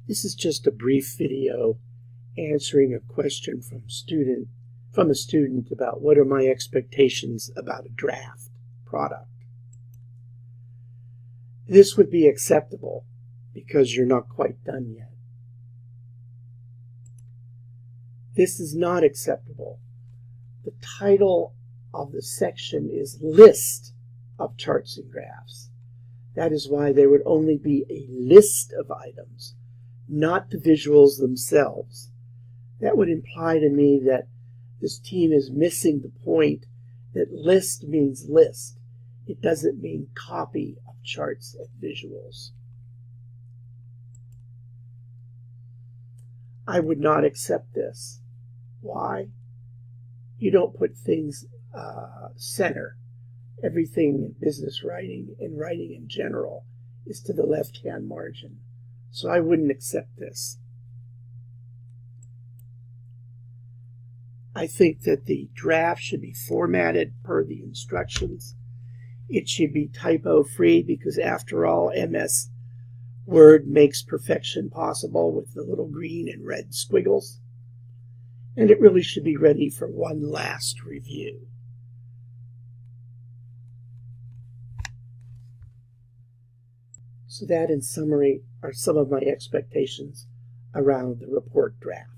This is just a brief video answering a question from a student about what are my expectations about a draft product. This would be acceptable because you're not quite done yet. This is not acceptable. The title of the section is List of Charts and Graphs. That is why there would only be a list of items, not the visuals themselves. That would imply to me that this team is missing the point that list means list. It doesn't mean copy of charts and visuals. I would not accept this. Why? You don't put things center. Everything in business writing and writing in general is to the left-hand margin. So I wouldn't accept this. I think that the draft should be formatted per the instructions. It should be typo-free because, after all, MS Word makes perfection possible with the little green and red squiggles. And it really should be ready for one last review. So that, in summary, are some of my expectations around the report draft.